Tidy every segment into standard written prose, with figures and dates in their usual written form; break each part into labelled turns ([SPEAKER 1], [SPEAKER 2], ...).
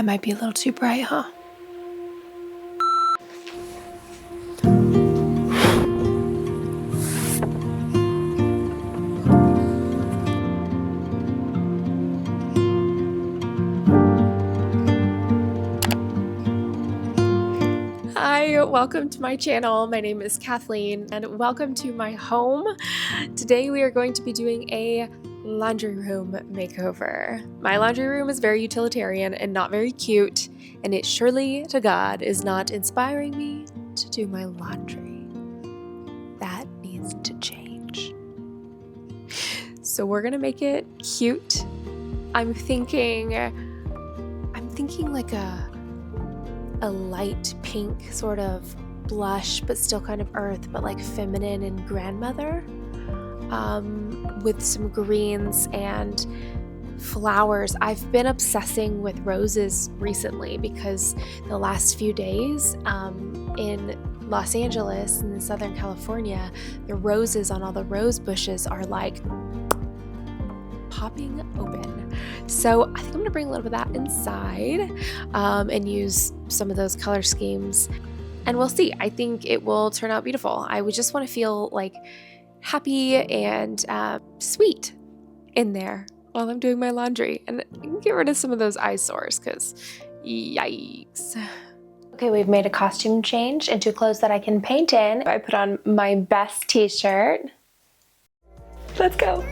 [SPEAKER 1] That might be a little too bright, huh? Hi, welcome to my channel. My name is Kathleen and welcome to my home. Today we are going to be doing a laundry room makeover. My laundry room is very utilitarian and not very cute, and it surely to God is not inspiring me to do my laundry. That needs to change. So we're gonna make it cute. I'm thinking like a light pink sort of blush, but still kind of earth, but like feminine and grandmother, with some greens and flowers. I've been obsessing with roses recently because the last few days in Los Angeles and in Southern California, the roses on all the rose bushes are like popping open. So I think I'm gonna bring a little bit of that inside and use some of those color schemes, and we'll see. I think it will turn out beautiful. I would just want to feel like happy and sweet in there while I'm doing my laundry, and get rid of some of those eyesores because yikes. Okay, we've made a costume change into clothes that I can paint in. I put on my best t-shirt. Let's go.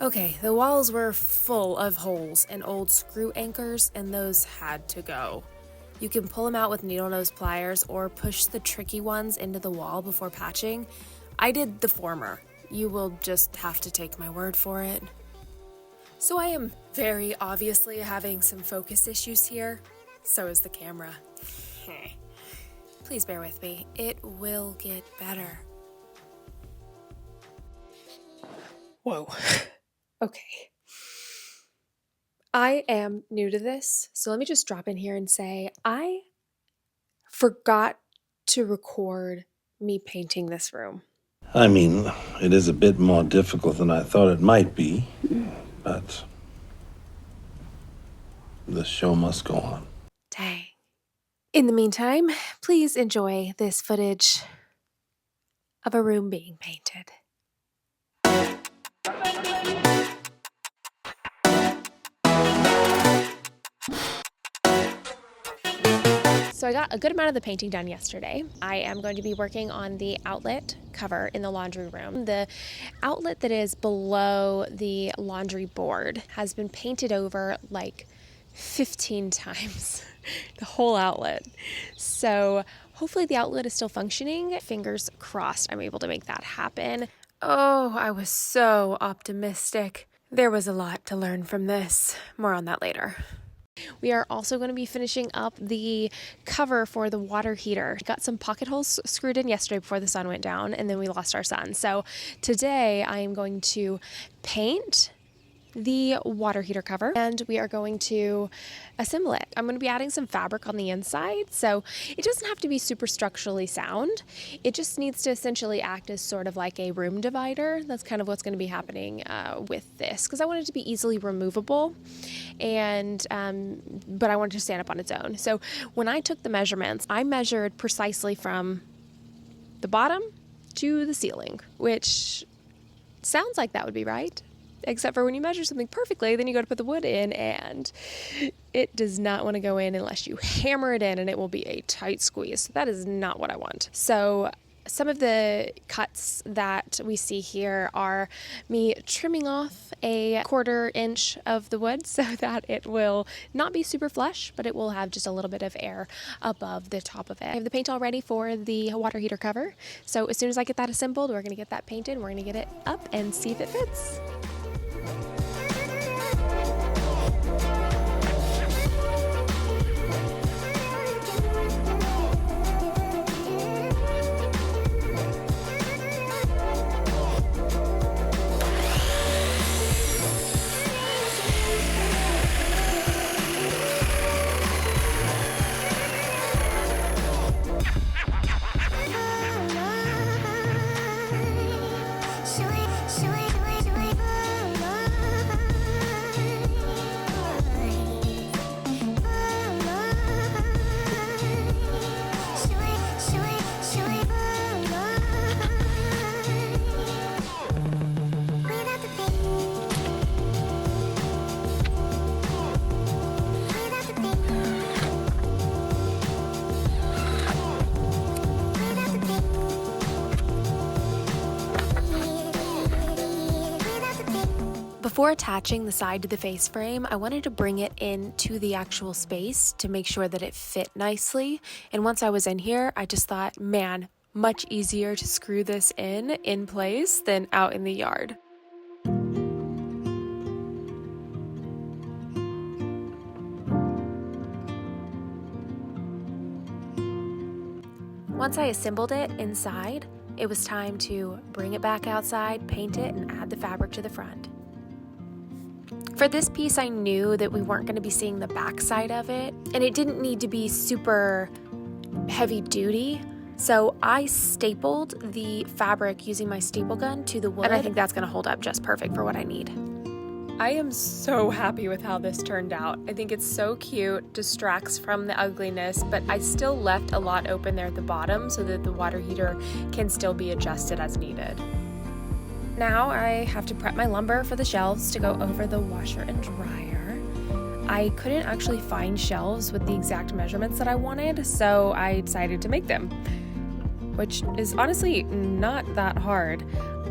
[SPEAKER 1] Okay, the walls were full of holes and old screw anchors, and those had to go. You can pull them out with needle nose pliers or push the tricky ones into the wall before patching. I did the former. You will just have to take my word for it. So I am very obviously having some focus issues here. So is the camera. Please bear with me. It will get better. Whoa. Okay. I am new to this, so let me just drop in here and say I forgot to record me painting this room.
[SPEAKER 2] I mean, it is a bit more difficult than I thought it might be, but the show must go on.
[SPEAKER 1] Dang. In the meantime, please enjoy this footage of a room being painted. So I got a good amount of the painting done yesterday. I am going to be working on the outlet cover in the laundry room. The outlet that is below the laundry board has been painted over like 15 times, the whole outlet. So hopefully the outlet is still functioning. Fingers crossed I'm able to make that happen. Oh, I was so optimistic. There was a lot to learn from this. More on that later. We are also going to be finishing up the cover for the water heater. Got some pocket holes screwed in yesterday before the sun went down, and then we lost our sun. So today I am going to paint the water heater cover, and we are going to assemble it. I'm going to be adding some fabric on the inside, so it doesn't have to be super structurally sound. It just needs to essentially act as sort of like a room divider. That's kind of what's going to be happening with this, because I want it to be easily removable, and but I want it to stand up on its own. So when I took the measurements, I measured precisely from the bottom to the ceiling, which sounds like that would be right. Except for when you measure something perfectly, then you go to put the wood in and it does not want to go in unless you hammer it in, and it will be a tight squeeze. So that is not what I want. So some of the cuts that we see here are me trimming off a 1/4 inch of the wood so that it will not be super flush, but it will have just a little bit of air above the top of it. I have the paint all ready for the water heater cover. So as soon as I get that assembled, we're going to get that painted. We're going to get it up and see if it fits. Before attaching the side to the face frame, I wanted to bring it into the actual space to make sure that it fit nicely. And once I was in here, I just thought, man, much easier to screw this in place than out in the yard. Once I assembled it inside, it was time to bring it back outside, paint it, and add the fabric to the front. For this piece, I knew that we weren't going to be seeing the back side of it, and it didn't need to be super heavy duty, so I stapled the fabric using my staple gun to the wood, and I think that's going to hold up just perfect for what I need. I am so happy with how this turned out. I think it's so cute, distracts from the ugliness, but I still left a lot open there at the bottom so that the water heater can still be adjusted as needed. Now I have to prep my lumber for the shelves to go over the washer and dryer. I couldn't actually find shelves with the exact measurements that I wanted, so I decided to make them, which is honestly not that hard.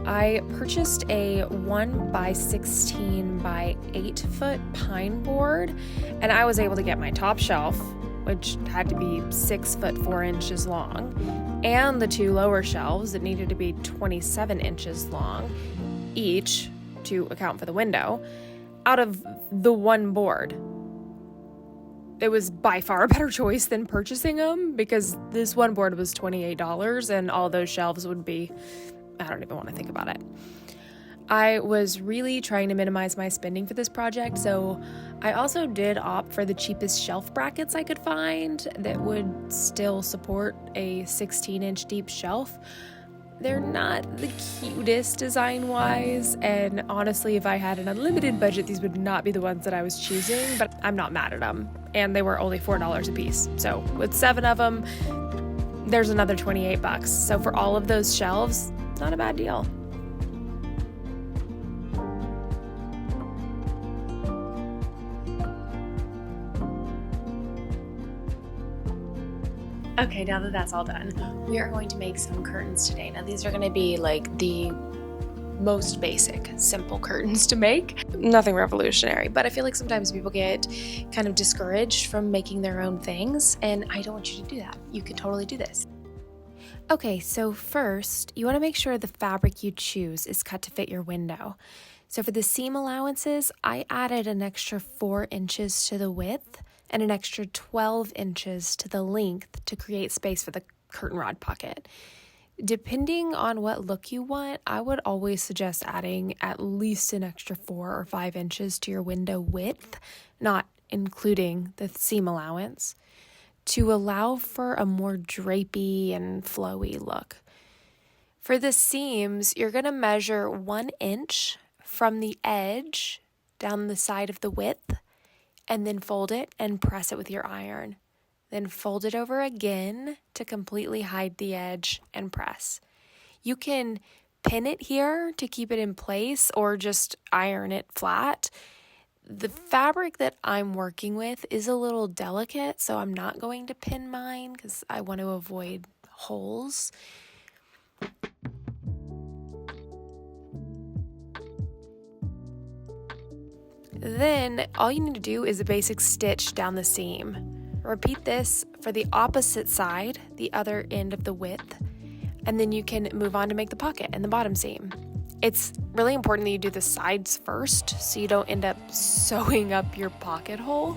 [SPEAKER 1] I purchased a 1x16 by 8 foot pine board, and I was able to get my top shelf, which had to be 6 foot 4 inches long, and the two lower shelves that needed to be 27 inches long each to account for the window, out of the one board. It was by far a better choice than purchasing them, because this one board was $28 and all those shelves would be, I don't even want to think about it. I was really trying to minimize my spending for this project, so I also did opt for the cheapest shelf brackets I could find that would still support a 16-inch deep shelf. They're not the cutest design-wise, and honestly, if I had an unlimited budget, these would not be the ones that I was choosing, but I'm not mad at them, and they were only $4 a piece. So with 7 of them, there's another $28. So for all of those shelves, not a bad deal. Okay, now that that's all done, we are going to make some curtains today. Now these are going to be like the most basic, simple curtains to make. Nothing revolutionary, but I feel like sometimes people get kind of discouraged from making their own things, and I don't want you to do that. You can totally do this. Okay, so first, you want to make sure the fabric you choose is cut to fit your window. So for the seam allowances, I added an extra 4 inches to the width and an extra 12 inches to the length to create space for the curtain rod pocket. Depending on what look you want, I would always suggest adding at least an extra 4 or 5 inches to your window width, not including the seam allowance, to allow for a more drapey and flowy look. For the seams, you're going to measure 1 inch from the edge down the side of the width, and then fold it and press it with your iron. Then fold it over again to completely hide the edge and press. You can pin it here to keep it in place or just iron it flat. The fabric that I'm working with is a little delicate, so I'm not going to pin mine because I want to avoid holes. Then all you need to do is a basic stitch down the seam. Repeat this for the opposite side, the other end of the width, and then you can move on to make the pocket and the bottom seam. It's really important that you do the sides first so you don't end up sewing up your pocket hole.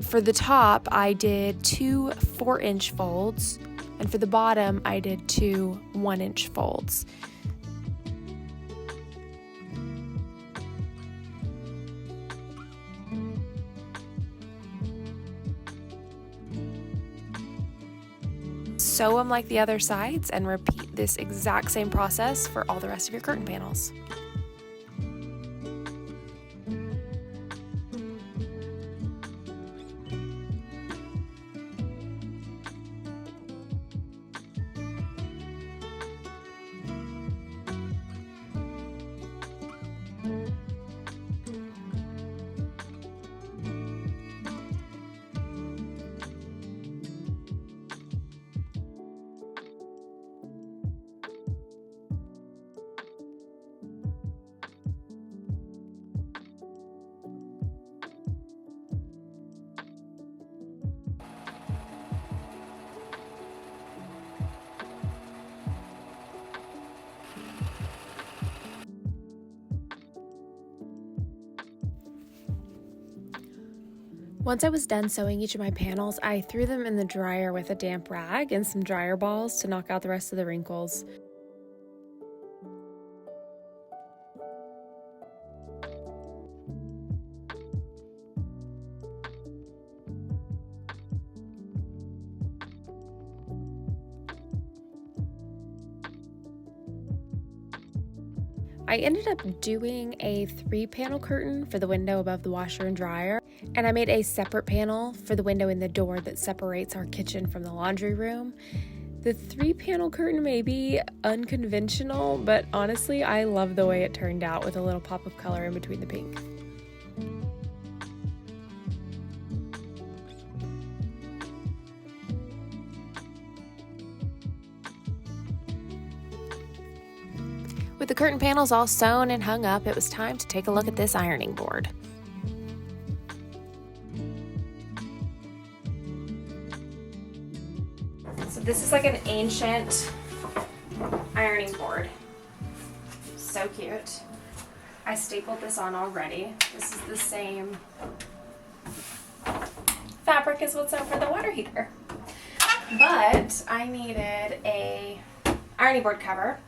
[SPEAKER 1] For the top, I did 2 4-inch folds, and for the bottom, I did 2 1-inch folds. Sew them like the other sides and repeat this exact same process for all the rest of your curtain panels. Once I was done sewing each of my panels, I threw them in the dryer with a damp rag and some dryer balls to knock out the rest of the wrinkles. I ended up doing a 3-panel curtain for the window above the washer and dryer, and I made a separate panel for the window in the door that separates our kitchen from the laundry room. The 3-panel curtain may be unconventional, but honestly, I love the way it turned out with a little pop of color in between the pink. With the curtain panels all sewn and hung up, it was time to take a look at this ironing board. So this is like an ancient ironing board. So cute. I stapled this on already. This is the same fabric as what's over the water heater. But I needed a ironing board cover,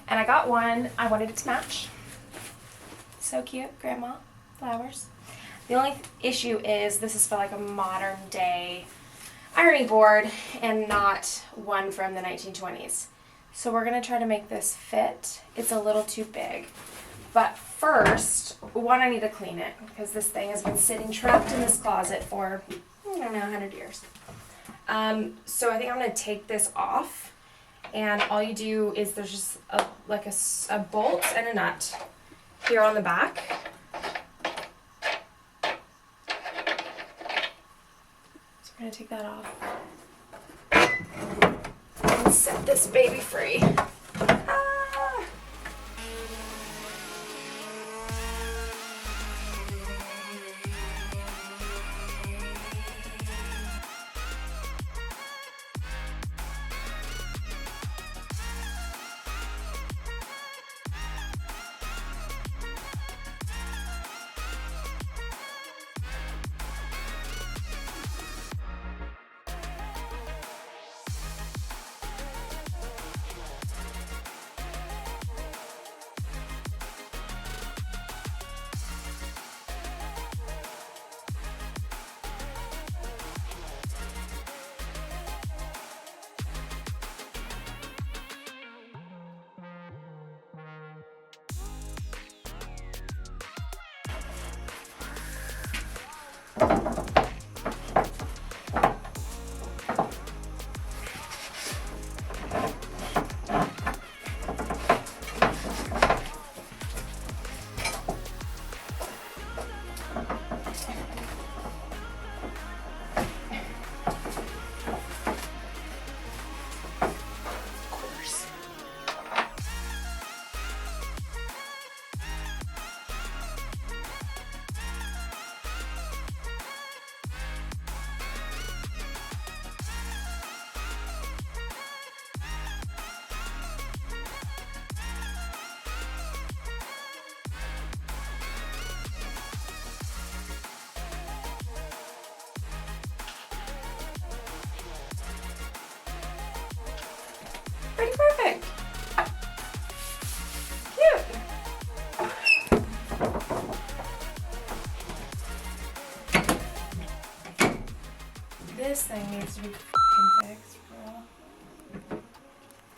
[SPEAKER 1] and I got one. I wanted it to match. So cute, grandma, flowers. The only issue is this is for like a modern day ironing board and not one from the 1920s. So we're gonna try to make this fit. It's a little too big. But first, one, I need to clean it because this thing has been sitting trapped in this closet for, I don't know, 100 years. So I think I'm gonna take this off, and all you do is there's just a bolt and a nut here on the back. So we're gonna take that off and set this baby free. Pretty perfect. Cute. This thing needs to be f***ing fixed, bro.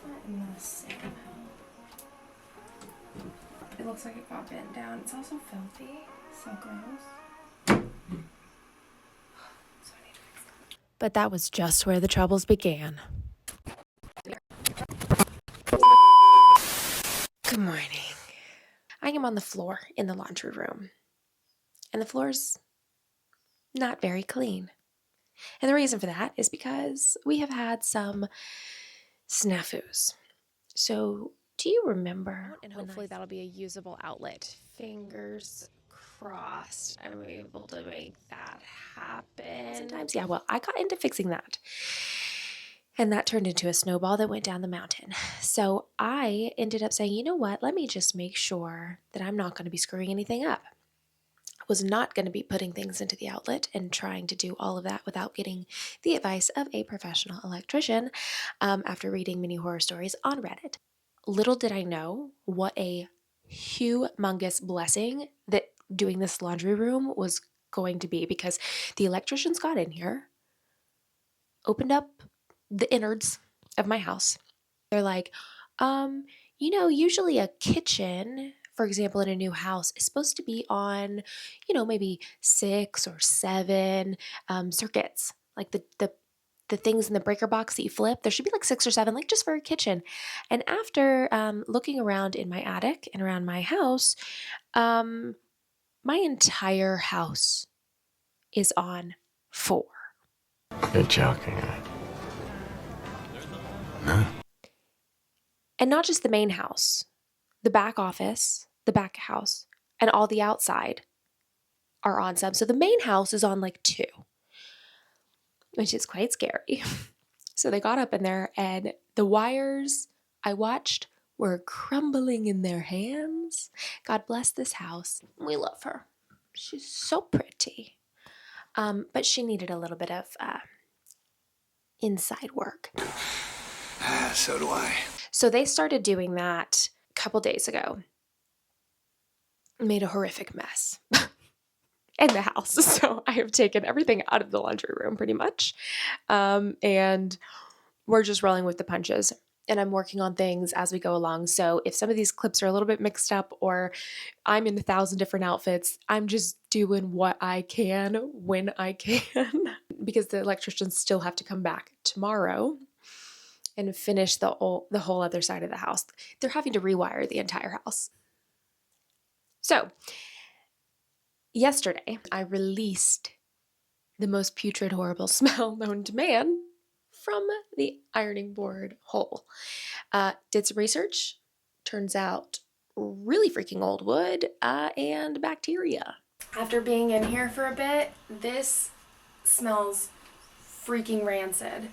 [SPEAKER 1] What in the Sam hell? It looks like it got bent down. It's also filthy. So gross. So I need to fix that. But that was just where the troubles began. Good morning. I am on the floor in the laundry room, and the floor's not very clean. And the reason for that is because we have had some snafus. So, do you remember? And hopefully that'll be a usable outlet. Fingers crossed I'm able to make that happen. Sometimes, yeah, well, I got into fixing that. And that turned into a snowball that went down the mountain. So I ended up saying, you know what, let me just make sure that I'm not going to be screwing anything up. was not going to be putting things into the outlet and trying to do all of that without getting the advice of a professional electrician after reading many horror stories on Reddit. Little did I know what a humongous blessing that doing this laundry room was going to be, because the electricians got in here, opened up the innards of my house. They're like, usually a kitchen, for example, in a new house is supposed to be on, maybe 6 or 7 circuits, like the things in the breaker box that you flip. There should be like 6 or 7, like just for a kitchen. And after looking around in my attic and around my house, my entire house is on 4.
[SPEAKER 3] You're joking.
[SPEAKER 1] No. And not just the main house, the back office, the back house, and all the outside are on some. So the main house is on like 2, which is quite scary. So they got up in there and the wires I watched were crumbling in their hands. God bless this house. We love her. She's so pretty. But she needed a little bit of inside work.
[SPEAKER 3] So do I.
[SPEAKER 1] So they started doing that a couple days ago. Made a horrific mess in the house. So I have taken everything out of the laundry room pretty much. And we're just rolling with the punches. And I'm working on things as we go along. So if some of these clips are a little bit mixed up or I'm in 1,000 different outfits, I'm just doing what I can when I can because the electricians still have to come back tomorrow and finish the whole other side of the house. They're having to rewire the entire house. So yesterday, I released the most putrid, horrible smell known to man from the ironing board hole. Did some research. Turns out really freaking old wood and bacteria. After being in here for a bit, this smells freaking rancid.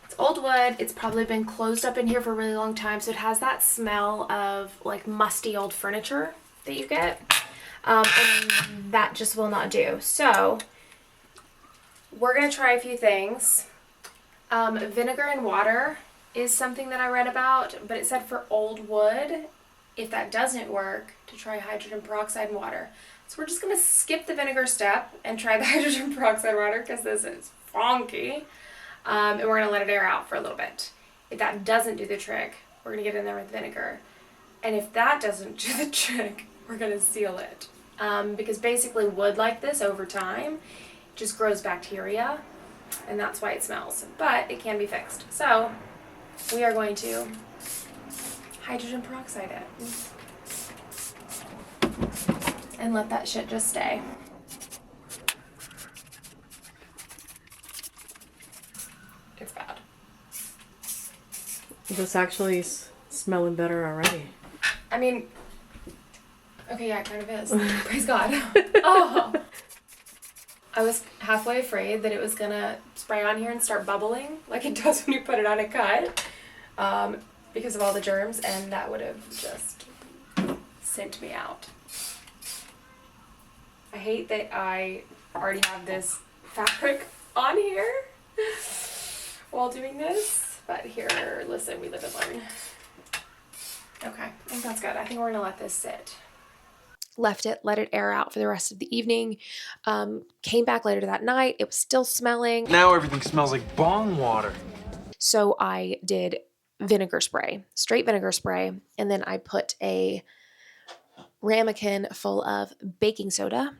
[SPEAKER 1] It's old wood. It's probably been closed up in here for a really long time, so it has that smell of like musty old furniture that you get. And that just will not do. So we're going to try a few things. Vinegar and water is something that I read about, but it said for old wood, if that doesn't work, to try hydrogen peroxide and water. So we're just going to skip the vinegar step and try the hydrogen peroxide water because this is funky. And we're going to let it air out for a little bit. If that doesn't do the trick, we're going to get in there with vinegar. And if that doesn't do the trick, we're going to seal it. Because basically wood like this over time just grows bacteria, and that's why it smells. But it can be fixed. So we are going to hydrogen peroxide it and let that shit just stay. It's bad.
[SPEAKER 4] This actually smelling better already.
[SPEAKER 1] I mean, okay, yeah, it kind of is. Praise God. Oh. I was halfway afraid that it was gonna spray on here and start bubbling like it does when you put it on a cut because of all the germs, and that would have just sent me out. I hate that I already have this fabric on here while doing this, but here, listen, we live and learn. Okay, I think that's good. I think we're gonna let this sit. Left it, let it air out for the rest of the evening. Came back later that night. It was still smelling.
[SPEAKER 3] Now everything smells like bong water.
[SPEAKER 1] So I did vinegar spray, straight vinegar spray, and then I put a ramekin full of baking soda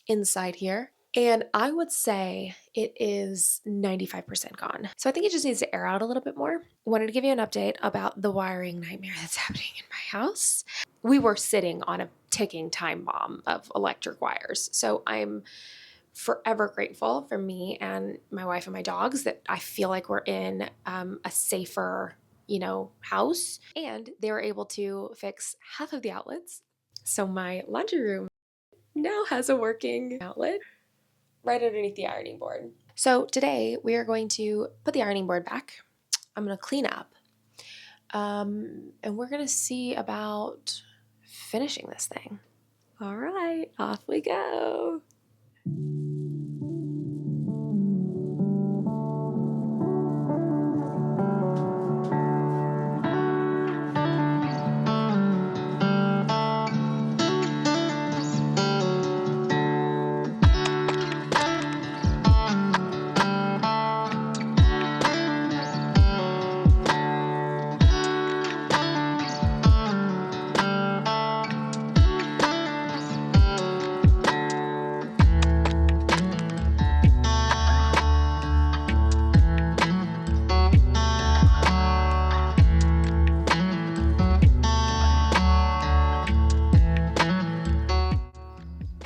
[SPEAKER 1] inside here. And I would say it is 95% gone. So I think it just needs to air out a little bit more. Wanted to give you an update about the wiring nightmare that's happening in my house. We were sitting on a ticking time bomb of electric wires. So I'm forever grateful for me and my wife and my dogs that I feel like we're in a safer, house. And they were able to fix half of the outlets. So my laundry room now has a working outlet right underneath the ironing board. So today we are going to put the ironing board back. I'm going to clean up. And we're going to see about finishing this thing. All right, off we go.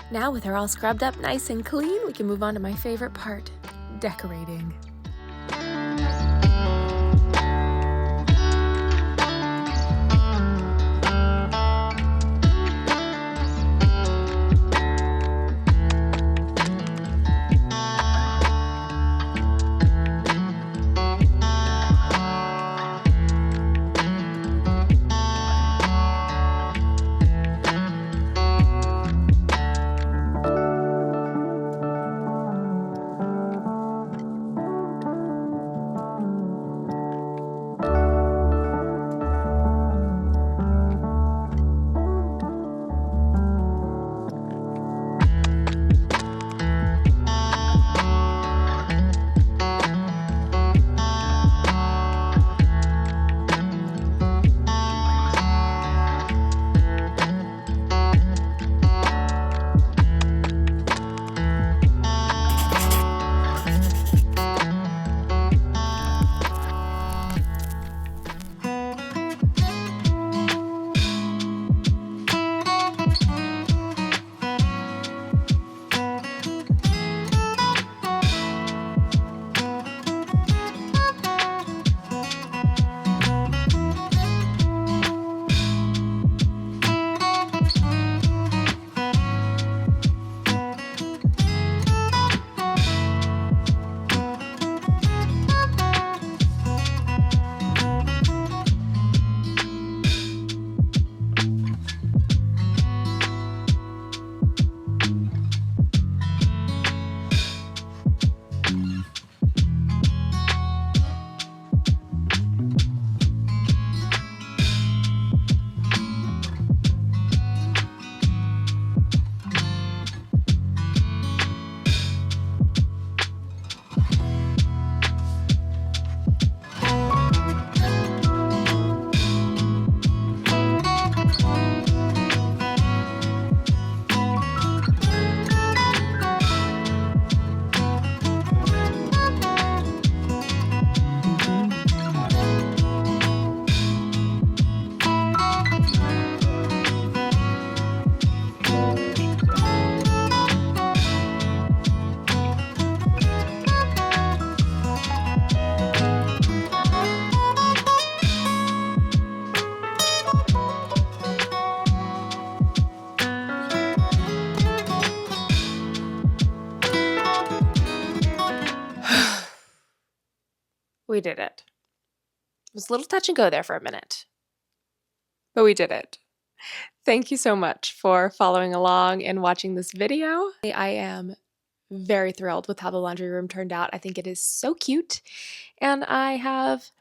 [SPEAKER 1] Now with her all scrubbed up nice and clean, we can move on to my favorite part, decorating. We did it. It was a little touch and go there for a minute, but we did it. Thank you so much for following along and watching this video. I am very thrilled with how the laundry room turned out. I think it is so cute, and I have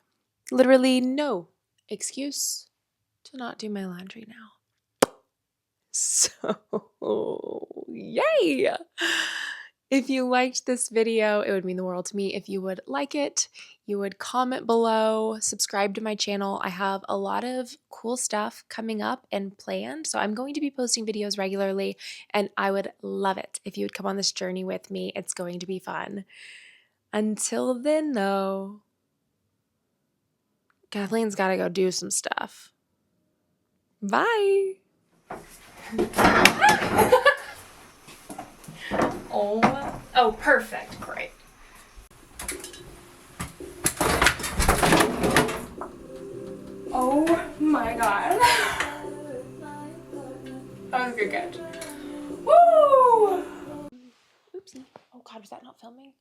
[SPEAKER 1] literally no excuse to not do my laundry now. So, yay! If you liked this video, it would mean the world to me if you would like it. You would comment below, subscribe to my channel. I have a lot of cool stuff coming up and planned, so I'm going to be posting videos regularly, and I would love it if you would come on this journey with me. It's going to be fun. Until then, though, Kathleen's got to go do some stuff. Bye! Oh, perfect. Great. Oh my god. That was a good catch. Woo! Oopsie. Oh god, was that not filming?